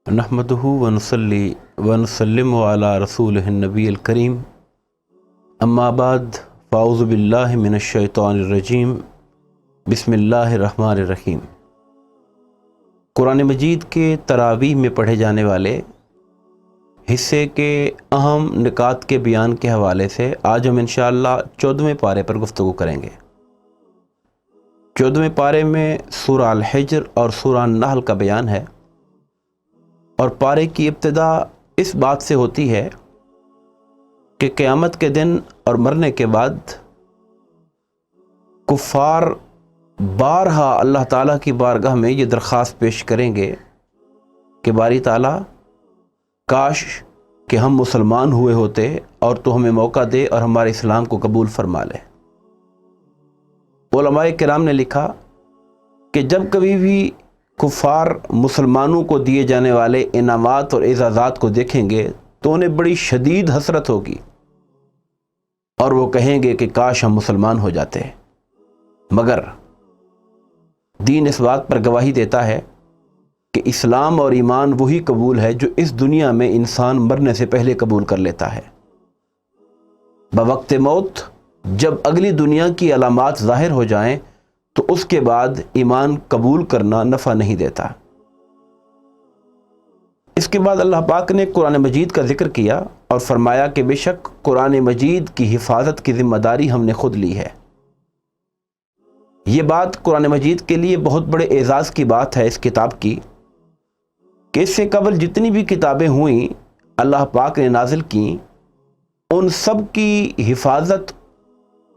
نحمدہ ونصلی ونسلم علی رسولہ النبی الکریم اما بعد فاعوذ باللہ من الشیطان الرجیم بسم اللہ الرحمن الرحیم۔ قرآن مجید کے تراویح میں پڑھے جانے والے حصے کے اہم نکات کے بیان کے حوالے سے آج ہم انشاءاللہ 14ویں پارے پر گفتگو کریں گے۔ 14ویں پارے میں سورہ الحجر اور سورہ النحل کا بیان ہے، اور پارے کی ابتدا اس بات سے ہوتی ہے کہ قیامت کے دن اور مرنے کے بعد کفار بارہا اللہ تعالیٰ کی بارگاہ میں یہ درخواست پیش کریں گے کہ باری تعالیٰ، کاش کہ ہم مسلمان ہوئے ہوتے اور تو ہمیں موقع دے اور ہمارے اسلام کو قبول فرما لے۔ علماء کرام نے لکھا کہ جب کبھی بھی کفار مسلمانوں کو دیے جانے والے انعامات اور اعزازات کو دیکھیں گے تو انہیں بڑی شدید حسرت ہوگی اور وہ کہیں گے کہ کاش ہم مسلمان ہو جاتے۔ مگر دین اس بات پر گواہی دیتا ہے کہ اسلام اور ایمان وہی قبول ہے جو اس دنیا میں انسان مرنے سے پہلے قبول کر لیتا ہے۔ بوقت موت جب اگلی دنیا کی علامات ظاہر ہو جائیں تو اس کے بعد ایمان قبول کرنا نفع نہیں دیتا۔ اس کے بعد اللہ پاک نے قرآن مجید کا ذکر کیا اور فرمایا کہ بے شک قرآن مجید کی حفاظت کی ذمہ داری ہم نے خود لی ہے۔ یہ بات قرآن مجید کے لیے بہت بڑے اعزاز کی بات ہے اس کتاب کی کہ اس سے قبل جتنی بھی کتابیں ہوئیں اللہ پاک نے نازل کیں، ان سب کی حفاظت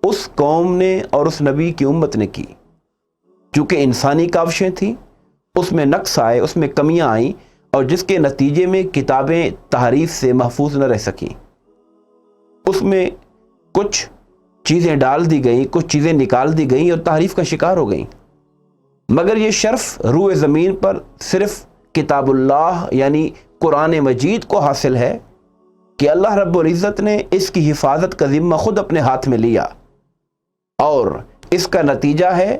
اس قوم نے اور اس نبی کی امت نے کی، چونکہ انسانی کاوشیں تھیں، اس میں نقص آئے، اس میں کمیاں آئیں، اور جس کے نتیجے میں کتابیں تحریف سے محفوظ نہ رہ سکیں۔ اس میں کچھ چیزیں ڈال دی گئیں، کچھ چیزیں نکال دی گئیں اور تحریف کا شکار ہو گئیں۔ مگر یہ شرف روئے زمین پر صرف کتاب اللہ یعنی قرآن مجید کو حاصل ہے کہ اللہ رب العزت نے اس کی حفاظت کا ذمہ خود اپنے ہاتھ میں لیا، اور اس کا نتیجہ ہے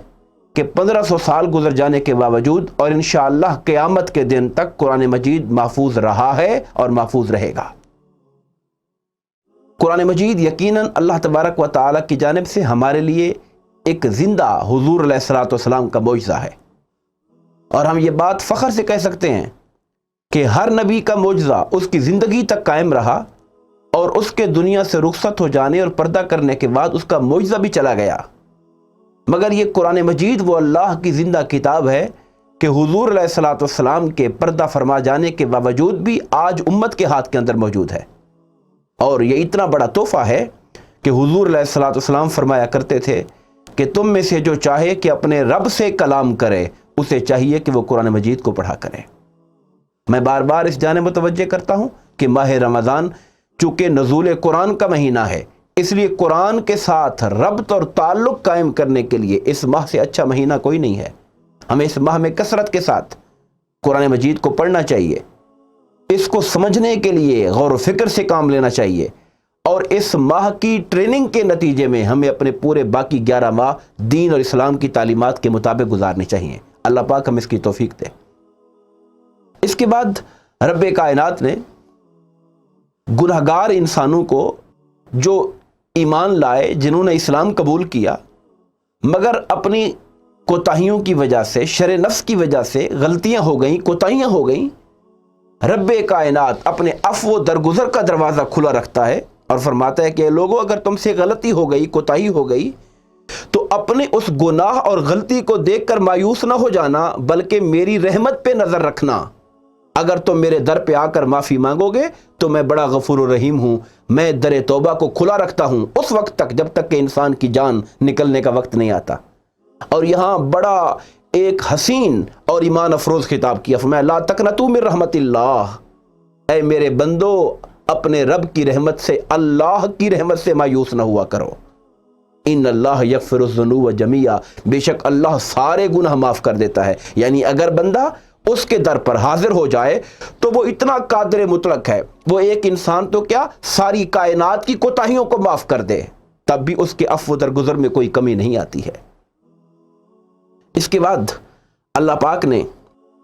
کہ 1500 سال گزر جانے کے باوجود اور انشاءاللہ قیامت کے دن تک قرآن مجید محفوظ رہا ہے اور محفوظ رہے گا۔ قرآن مجید یقیناً اللہ تبارک و تعالیٰ کی جانب سے ہمارے لیے ایک زندہ حضور علیہ الصلوۃ والسلام کا معجزہ ہے، اور ہم یہ بات فخر سے کہہ سکتے ہیں کہ ہر نبی کا معجزہ اس کی زندگی تک قائم رہا، اور اس کے دنیا سے رخصت ہو جانے اور پردہ کرنے کے بعد اس کا معجزہ بھی چلا گیا۔ مگر یہ قرآن مجید وہ اللہ کی زندہ کتاب ہے کہ حضور علیہ الصلوۃ والسلام کے پردہ فرما جانے کے باوجود بھی آج امت کے ہاتھ کے اندر موجود ہے، اور یہ اتنا بڑا تحفہ ہے کہ حضور علیہ الصلوۃ والسلام فرمایا کرتے تھے کہ تم میں سے جو چاہے کہ اپنے رب سے کلام کرے، اسے چاہیے کہ وہ قرآن مجید کو پڑھا کرے۔ میں بار بار اس جانب متوجہ کرتا ہوں کہ ماہ رمضان چونکہ نزول قرآن کا مہینہ ہے، اس لیے قرآن کے ساتھ ربط اور تعلق قائم کرنے کے لیے اس ماہ سے اچھا مہینہ کوئی نہیں ہے۔ ہمیں اس ماہ میں کثرت کے ساتھ قرآن مجید کو پڑھنا چاہیے، اس کو سمجھنے کے لیے غور و فکر سے کام لینا چاہیے، اور اس ماہ کی ٹریننگ کے نتیجے میں ہمیں اپنے پورے باقی 11 ماہ دین اور اسلام کی تعلیمات کے مطابق گزارنے چاہیے۔ اللہ پاک ہم اس کی توفیق دے۔ اس کے بعد رب کائنات نے گنہگار انسانوں کو جو ایمان لائے، جنہوں نے اسلام قبول کیا مگر اپنی کوتاہیوں کی وجہ سے، شر نفس کی وجہ سے غلطیاں ہو گئیں، کوتاہیاں ہو گئیں، رب کائنات اپنے عفو و درگزر کا دروازہ کھلا رکھتا ہے اور فرماتا ہے کہ لوگوں، اگر تم سے غلطی ہو گئی، کوتاہی ہو گئی، تو اپنے اس گناہ اور غلطی کو دیکھ کر مایوس نہ ہو جانا، بلکہ میری رحمت پہ نظر رکھنا۔ اگر تم میرے در پہ آ کر معافی مانگو گے تو میں بڑا غفور الرحیم ہوں، میں در توبہ کو کھلا رکھتا ہوں اس وقت تک جب تک کہ انسان کی جان نکلنے کا وقت نہیں آتا۔ اور یہاں بڑا ایک حسین اور ایمان افروز خطاب کیا، فرمایا لا تقنطوا من رحمت اللہ، اے میرے بندو اپنے رب کی رحمت سے، اللہ کی رحمت سے مایوس نہ ہوا کرو۔ ان اللہ یغفر الذنوب جميعا، بے شک اللہ سارے گناہ معاف کر دیتا ہے۔ یعنی اگر بندہ اس کے در پر حاضر ہو جائے تو وہ اتنا قادر مطلق ہے، وہ ایک انسان تو کیا ساری کائنات کی کوتاہیوں کو معاف کر دے، تب بھی اس کے عفو درگزر میں کوئی کمی نہیں آتی ہے۔ اس کے بعد اللہ پاک نے